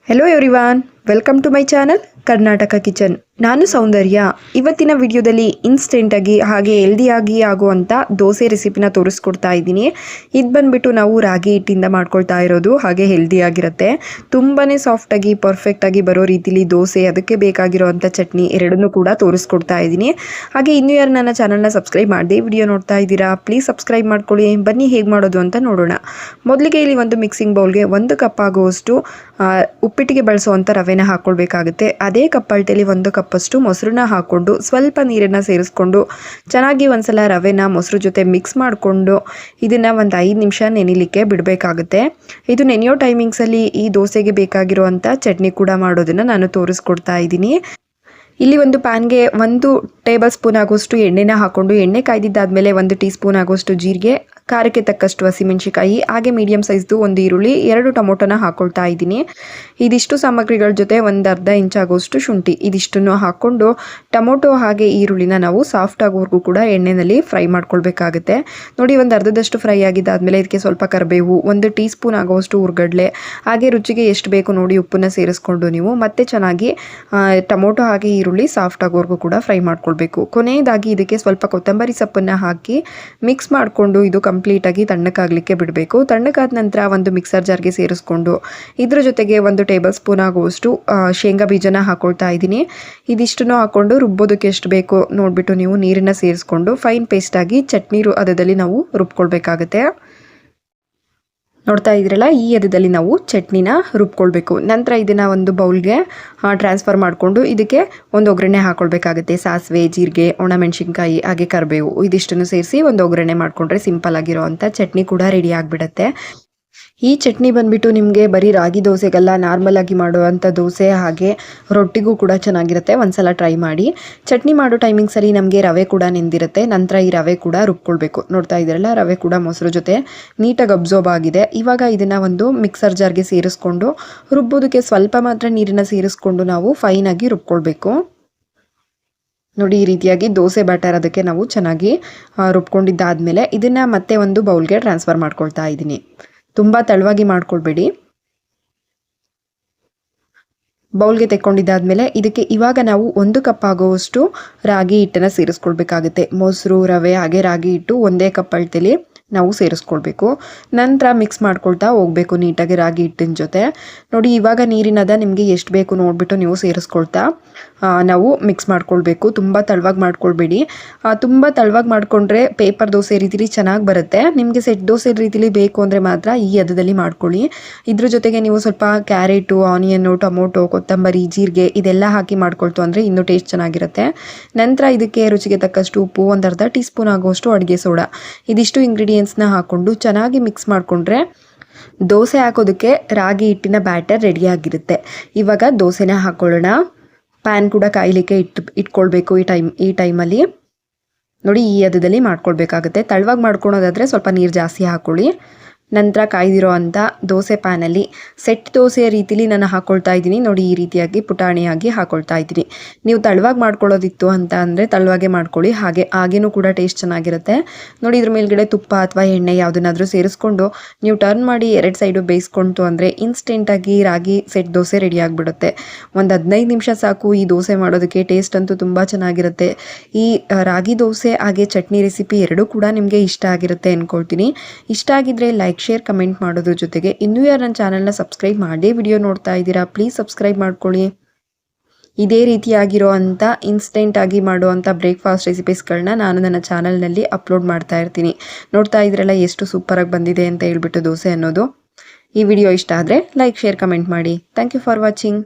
Hello everyone, welcome to my channel Karnataka Kitchen. ನಾನು ಸೌಂದರ್ಯ. ಇವತ್ತಿನ ವಿಡಿಯೋದಲ್ಲಿ ಇನ್ಸ್ಟೆಂಟಾಗಿ ಹಾಗೆ ಹೆಲ್ದಿಯಾಗಿ ಆಗುವಂಥ ದೋಸೆ ರೆಸಿಪಿನ ತೋರಿಸ್ಕೊಡ್ತಾ ಇದ್ದೀನಿ. ಇದು ಬಂದುಬಿಟ್ಟು ನಾವು ರಾಗಿ ಹಿಟ್ಟಿಂದ ಮಾಡ್ಕೊಳ್ತಾ ಇರೋದು, ಹಾಗೆ ಹೆಲ್ದಿಯಾಗಿರುತ್ತೆ. ತುಂಬಾ ಸಾಫ್ಟಾಗಿ ಪರ್ಫೆಕ್ಟಾಗಿ ಬರೋ ರೀತಿಲಿ ದೋಸೆ, ಅದಕ್ಕೆ ಬೇಕಾಗಿರೋವಂಥ ಚಟ್ನಿ ಎರಡನ್ನೂ ಕೂಡ ತೋರಿಸ್ಕೊಡ್ತಾ ಇದ್ದೀನಿ. ಹಾಗೆ ಇನ್ನೂ ಯಾರು ನನ್ನ ಚಾನಲ್ನ ಸಬ್ಸ್ಕ್ರೈಬ್ ಮಾಡದೆ ವಿಡಿಯೋ ನೋಡ್ತಾ ಇದ್ದೀರಾ, ಪ್ಲೀಸ್ ಸಬ್ಸ್ಕ್ರೈಬ್ ಮಾಡ್ಕೊಳ್ಳಿ. ಬನ್ನಿ ಹೇಗೆ ಮಾಡೋದು ಅಂತ ನೋಡೋಣ. ಮೊದಲಿಗೆ ಇಲ್ಲಿ ಒಂದು ಮಿಕ್ಸಿಂಗ್ ಬೌಲ್ಗೆ 1 ಕಪ್ ಆಗುವಷ್ಟು ಉಪ್ಪಿಟ್ಟಿಗೆ ಬಳಸುವಂಥ ರವೆನ ಹಾಕ್ಕೊಳ್ಬೇಕಾಗುತ್ತೆ. ಅದೇ ಕಪ್ ಅಳತೆಯಲ್ಲಿ 1 ಕಪ್ಪಷ್ಟು ಮೊಸರನ್ನ ಹಾಕ್ಕೊಂಡು ಸ್ವಲ್ಪ ನೀರನ್ನು ಸೇರಿಸ್ಕೊಂಡು ಚೆನ್ನಾಗಿ ಒಂದ್ಸಲ ರವೆನ ಮೊಸರು ಜೊತೆ ಮಿಕ್ಸ್ ಮಾಡಿಕೊಂಡು ಇದನ್ನು ಒಂದು 5 ನಿಮಿಷ ನೆನಿಲಿಕ್ಕೆ ಬಿಡಬೇಕಾಗುತ್ತೆ. ಇದು ನೆನೆಯೋ ಟೈಮಿಂಗ್ಸಲ್ಲಿ ಈ ದೋಸೆಗೆ ಬೇಕಾಗಿರುವಂಥ ಚಟ್ನಿ ಕೂಡ ಮಾಡೋದನ್ನು ನಾನು ತೋರಿಸ್ಕೊಡ್ತಾ ಇದ್ದೀನಿ. ಇಲ್ಲಿ ಒಂದು ಪ್ಯಾನ್ಗೆ 1 ಟೇಬಲ್ ಸ್ಪೂನ್ ಆಗುವಷ್ಟು ಎಣ್ಣೆನ ಹಾಕ್ಕೊಂಡು ಎಣ್ಣೆ ಕಾಯ್ದಿದ್ದಾದಮೇಲೆ 1 ಟೀ ಸ್ಪೂನ್ ಆಗುವಷ್ಟು ಜೀರಿಗೆ, ಖಾರಕ್ಕೆ ತಕ್ಕಷ್ಟು ಹಸಿಮೆಣಸಿಕಾಯಿ, ಹಾಗೆ ಮೀಡಿಯಂ ಸೈಜ್ದು 1 ಈರುಳ್ಳಿ, 2 ಟೊಮೊಟೊನ ಹಾಕ್ಕೊಳ್ತಾ ಇದ್ದೀನಿ. ಇದಿಷ್ಟು ಸಾಮಗ್ರಿಗಳ ಜೊತೆ 1/2 ಇಂಚ್ ಆಗುವಷ್ಟು ಶುಂಠಿ, ಇದಿಷ್ಟನ್ನು ಹಾಕ್ಕೊಂಡು ಟೊಮೊಟೊ ಹಾಗೆ ಈರುಳ್ಳಿನ ನಾವು ಸಾಫ್ಟ್ ಆಗೋವರೆಗೂ ಕೂಡ ಎಣ್ಣೆಯಲ್ಲಿ ಫ್ರೈ ಮಾಡ್ಕೊಳ್ಬೇಕಾಗುತ್ತೆ. ನೋಡಿ, ಒಂದು ಅರ್ಧದಷ್ಟು ಫ್ರೈ ಆಗಿದ್ದಾದಮೇಲೆ ಇದಕ್ಕೆ ಸ್ವಲ್ಪ ಕರಿಬೇವು, 1 ಟೀ ಸ್ಪೂನ್ ಆಗುವಷ್ಟು ಹುರ್ಗಡ್ಲೆ, ಹಾಗೆ ರುಚಿಗೆ ಎಷ್ಟು ಬೇಕು ನೋಡಿ ಉಪ್ಪನ್ನ ಸೇರಿಸ್ಕೊಂಡು ನೀವು ಮತ್ತೆ ಚೆನ್ನಾಗಿ ಟೊಮೊಟೊ ಹಾಗೆ ಈರುಳ್ಳಿ ಸಾಫ್ಟ್ ಆಗೋವರೆಗೂ ಕೂಡ ಫ್ರೈ ಮಾಡ್ಕೊಳ್ಬೇಕು. ಕೊನೆಯದಾಗಿ ಇದಕ್ಕೆ ಸ್ವಲ್ಪ ಕೊತ್ತಂಬರಿ ಸೊಪ್ಪನ್ನು ಹಾಕಿ ಮಿಕ್ಸ್ ಮಾಡಿಕೊಂಡು ಇದು ಕಂಪ್ಲೀಟಾಗಿ ತಣ್ಣಕ್ಕಾಗಲಿಕ್ಕೆ ಬಿಡಬೇಕು. ತಣ್ಣಕ್ಕಾದ ನಂತರ ಒಂದು ಮಿಕ್ಸರ್ ಜಾರ್ಗೆ ಸೇರಿಸ್ಕೊಂಡು ಇದ್ರ ಜೊತೆಗೆ 1 ಟೇಬಲ್ ಸ್ಪೂನ್ ಆಗುವಷ್ಟು ಶೇಂಗಾ ಬೀಜನ ಹಾಕ್ಕೊಳ್ತಾ ಇದ್ದೀನಿ. ಇದಿಷ್ಟನ್ನು ಹಾಕ್ಕೊಂಡು ರುಬ್ಬೋದಕ್ಕೆ ಎಷ್ಟು ಬೇಕೋ ನೋಡಿಬಿಟ್ಟು ನೀವು ನೀರನ್ನು ಸೇರಿಸ್ಕೊಂಡು ಫೈನ್ ಪೇಸ್ಟಾಗಿ ಚಟ್ನಿ ಹದದಲ್ಲಿ ನಾವು ರುಬ್ಕೊಳ್ಬೇಕಾಗುತ್ತೆ. ನೋಡ್ತಾ ಇದ್ರಲ್ಲ, ಈ ಹದದಲ್ಲಿ ನಾವು ಚಟ್ನಿನ ರುಬ್ಕೊಳ್ಬೇಕು. ನಂತರ ಇದನ್ನು ಒಂದು ಬೌಲ್ಗೆ ಟ್ರಾನ್ಸ್ಫರ್ ಮಾಡಿಕೊಂಡು ಇದಕ್ಕೆ ಒಂದು ಒಗ್ಗರಣೆ ಹಾಕ್ಕೊಳ್ಬೇಕಾಗುತ್ತೆ. ಸಾಸಿವೆ, ಜೀರಿಗೆ, ಒಣಮೆಣಸಿನ್ಕಾಯಿ, ಹಾಗೆ ಕರಿಬೇವು ಇದಿಷ್ಟನ್ನು ಸೇರಿಸಿ ಒಂದು ಒಗ್ಗರಣೆ ಮಾಡಿಕೊಂಡ್ರೆ ಸಿಂಪಲ್ ಆಗಿರೋವಂಥ ಚಟ್ನಿ ಕೂಡ ರೆಡಿ ಆಗಿಬಿಡುತ್ತೆ. ಈ ಚಟ್ನಿ ಬಂದುಬಿಟ್ಟು ನಿಮಗೆ ಬರೀ ರಾಗಿ ದೋಸೆಗೆಲ್ಲ, ನಾರ್ಮಲ್ ಆಗಿ ಮಾಡುವಂಥ ದೋಸೆ ಹಾಗೆ ರೊಟ್ಟಿಗೂ ಕೂಡ ಚೆನ್ನಾಗಿರುತ್ತೆ. ಒಂದ್ಸಲ ಟ್ರೈ ಮಾಡಿ. ಚಟ್ನಿ ಮಾಡೋ ಟೈಮಿಂಗ್ಸಲ್ಲಿ ನಮಗೆ ರವೆ ಕೂಡ ನೆಂದಿರುತ್ತೆ. ನಂತರ ಈ ರವೆ ಕೂಡ ರುಬ್ಕೊಳ್ಬೇಕು. ನೋಡ್ತಾ ಇದ್ದೀರಲ್ಲ, ರವೆ ಕೂಡ ಮೊಸರು ಜೊತೆ ನೀಟಾಗಿ ಅಬ್ಸರ್ವ್ ಆಗಿದೆ. ಇವಾಗ ಇದನ್ನು ಒಂದು ಮಿಕ್ಸರ್ ಜಾರ್ಗೆ ಸೇರಿಸ್ಕೊಂಡು ರುಬ್ಬೋದಕ್ಕೆ ಸ್ವಲ್ಪ ಮಾತ್ರ ನೀರನ್ನು ಸೇರಿಸ್ಕೊಂಡು ನಾವು ಫೈನಾಗಿ ರುಬ್ಕೊಳ್ಬೇಕು. ನೋಡಿ, ಈ ರೀತಿಯಾಗಿ ದೋಸೆ ಬ್ಯಾಟರ್ ಅದಕ್ಕೆ ನಾವು ಚೆನ್ನಾಗಿ ರುಬ್ಕೊಂಡಿದ್ದಾದಮೇಲೆ ಇದನ್ನು ಮತ್ತೆ ಒಂದು ಬೌಲ್ಗೆ ಟ್ರಾನ್ಸ್ಫರ್ ಮಾಡ್ಕೊಳ್ತಾ ಇದ್ದೀನಿ. ತುಂಬ ತೆಳುವಾಗಿ ಮಾಡ್ಕೊಳ್ಬೇಡಿ. ಬೌಲ್ಗೆ ತೆಕ್ಕೊಂಡಿದ್ದಾದಮೇಲೆ ಇದಕ್ಕೆ ಇವಾಗ ನಾವು 1 ಕಪ್ ಆಗುವಷ್ಟು ರಾಗಿ ಹಿಟ್ಟನ್ನು ಸೇರಿಸ್ಕೊಳ್ಬೇಕಾಗುತ್ತೆ. ಮೊಸರು, ರವೆ ಹಾಗೆ ರಾಗಿ ಹಿಟ್ಟು ಒಂದೇ ಕಪ್ ಅಳತೆಲಿ ನಾವು ಸೇರಿಸ್ಕೊಳ್ಬೇಕು. ನಂತರ ಮಿಕ್ಸ್ ಮಾಡ್ಕೊಳ್ತಾ ಹೋಗಬೇಕು ನೀಟಾಗಿ ರಾಗಿ ಹಿಟ್ಟಿನ ಜೊತೆ. ನೋಡಿ, ಇವಾಗ ನೀರಿನದ ನಿಮಗೆ ಎಷ್ಟು ಬೇಕು ನೋಡಿಬಿಟ್ಟು ನೀವು ಸೇರಿಸ್ಕೊಳ್ತಾ ನಾವು ಮಿಕ್ಸ್ ಮಾಡ್ಕೊಳ್ಬೇಕು. ತುಂಬ ತೆಳುವಾಗಿ ಮಾಡ್ಕೊಳ್ಬೇಡಿ. ತುಂಬ ತೆಳುವಾಗಿ ಮಾಡಿಕೊಂಡ್ರೆ ಪೇಪರ್ ದೋಸೆ ರೀತಿಲಿ ಚೆನ್ನಾಗಿ ಬರುತ್ತೆ. ನಿಮಗೆ ಸೆಟ್ ದೋಸೆ ರೀತಿಲಿ ಬೇಕು ಅಂದರೆ ಮಾತ್ರ ಈ ಹದದಲ್ಲಿ ಮಾಡ್ಕೊಳ್ಳಿ. ಇದ್ರ ಜೊತೆಗೆ ನೀವು ಸ್ವಲ್ಪ ಕ್ಯಾರೆಟು, ಆನಿಯನ್ನು, ಟೊಮೊಟೊ, ಕೊತ್ತಂಬರಿ, ಜೀರಿಗೆ ಇದೆಲ್ಲ ಹಾಕಿ ಮಾಡ್ಕೊಳ್ತು ಅಂದರೆ ಇನ್ನೂ ಟೇಸ್ಟ್ ಚೆನ್ನಾಗಿರುತ್ತೆ. ನಂತರ ಇದಕ್ಕೆ ರುಚಿಗೆ ತಕ್ಕಷ್ಟು ಉಪ್ಪು, 1/2 ಟೀ ಸ್ಪೂನ್ ಆಗುವಷ್ಟು ಅಡುಗೆ ಸೋಡಾ, ಇದಿಷ್ಟು ಇಂಗ್ರೀಡಿಯೆಂಟ್ಸ್ನ ಹಾಕ್ಕೊಂಡು ಚೆನ್ನಾಗಿ ಮಿಕ್ಸ್ ಮಾಡಿಕೊಂಡ್ರೆ ದೋಸೆ ಹಾಕೋದಕ್ಕೆ ರಾಗಿ ಹಿಟ್ಟಿನ ಬ್ಯಾಟರ್ ರೆಡಿಯಾಗಿರುತ್ತೆ. ಇವಾಗ ದೋಸೆನ ಹಾಕ್ಕೊಳ್ಳೋಣ. ಪ್ಯಾನ್ ಕೂಡ ಕಾಯಲಿಕ್ಕೆ ಇಟ್ಕೊಳ್ಬೇಕು ಈ ಟೈಮಲ್ಲಿ. ನೋಡಿ, ಈ ಹದದಲ್ಲಿ ಮಾಡ್ಕೊಳ್ಬೇಕಾಗುತ್ತೆ. ತೆಳುವಾಗಿ ಮಾಡ್ಕೊಳೋದಾದರೆ ಸ್ವಲ್ಪ ನೀರು ಜಾಸ್ತಿ ಹಾಕ್ಕೊಳ್ಳಿ. ನಂತರ ಕಾಯ್ದಿರೋ ಅಂಥ ದೋಸೆ ಪ್ಯಾನಲ್ಲಿ ಸೆಟ್ ದೋಸೆಯ ರೀತಿಲಿ ನಾನು ಹಾಕ್ಕೊಳ್ತಾ ಇದ್ದೀನಿ. ನೋಡಿ, ಈ ರೀತಿಯಾಗಿ ಪುಟಾಣಿಯಾಗಿ ಹಾಕ್ಕೊಳ್ತಾ ಇದ್ದೀನಿ. ನೀವು ತೆಳುವಾಗಿ ಮಾಡ್ಕೊಳ್ಳೋದಿತ್ತು ಅಂತ ಅಂದರೆ ತೆಳುವಾಗೆ ಮಾಡ್ಕೊಳ್ಳಿ, ಹಾಗೇನೂ ಕೂಡ ಟೇಸ್ಟ್ ಚೆನ್ನಾಗಿರುತ್ತೆ. ನೋಡಿ, ಇದ್ರ ಮೇಲ್ಗಡೆ ತುಪ್ಪ ಅಥವಾ ಎಣ್ಣೆ ಯಾವುದನ್ನಾದರೂ ಸೇರಿಸ್ಕೊಂಡು ನೀವು ಟರ್ನ್ ಮಾಡಿ 2 ಸೈಡು ಬೇಯಿಸ್ಕೊಂತು ಅಂದರೆ ಇನ್ಸ್ಟೆಂಟಾಗಿ ರಾಗಿ ಸೆಟ್ ದೋಸೆ ರೆಡಿ ಆಗಿಬಿಡುತ್ತೆ. ಒಂದು 15 ನಿಮಿಷ ಸಾಕು ಈ ದೋಸೆ ಮಾಡೋದಕ್ಕೆ. ಟೇಸ್ಟ್ ಅಂತೂ ತುಂಬ ಚೆನ್ನಾಗಿರುತ್ತೆ. ಈ ರಾಗಿ ದೋಸೆ ಹಾಗೆ ಚಟ್ನಿ ರೆಸಿಪಿ ಎರಡೂ ಕೂಡ ನಿಮಗೆ ಇಷ್ಟ ಆಗಿರುತ್ತೆ ಅಂದ್ಕೊಳ್ತೀನಿ. ಇಷ್ಟ ಆಗಿದ್ದರೆ ಲೈಕ್, ಶೇರ್, ಕಮೆಂಟ್ ಮಾಡೋದ್ರ ಜೊತೆಗೆ ಇನ್ನೂ ಯಾರು ನನ್ನ ಚಾನಲ್ನ ಸಬ್ಸ್ಕ್ರೈಬ್ ಮಾಡೇ ವಿಡಿಯೋ ನೋಡ್ತಾ ಇದ್ದೀರಾ, ಪ್ಲೀಸ್ ಸಬ್ಸ್ಕ್ರೈಬ್ ಮಾಡ್ಕೊಳ್ಳಿ. ಇದೇ ರೀತಿಯಾಗಿರೋ ಅಂಥ ಇನ್ಸ್ಟೆಂಟಾಗಿ ಮಾಡುವಂಥ ಬ್ರೇಕ್ಫಾಸ್ಟ್ ರೆಸಿಪೀಸ್ಗಳನ್ನ ನಾನು ನನ್ನ ಚಾನಲ್ನಲ್ಲಿ ಅಪ್ಲೋಡ್ ಮಾಡ್ತಾ ಇರ್ತೀನಿ. ನೋಡ್ತಾ ಇದ್ರಲ್ಲ ಎಷ್ಟು ಸೂಪರಾಗಿ ಬಂದಿದೆ ಅಂತ ಹೇಳ್ಬಿಟ್ಟು ದೋಸೆ ಅನ್ನೋದು. ಈ ವಿಡಿಯೋ ಇಷ್ಟ ಆದರೆ ಲೈಕ್, ಶೇರ್, ಕಮೆಂಟ್ ಮಾಡಿ. Thank you for watching.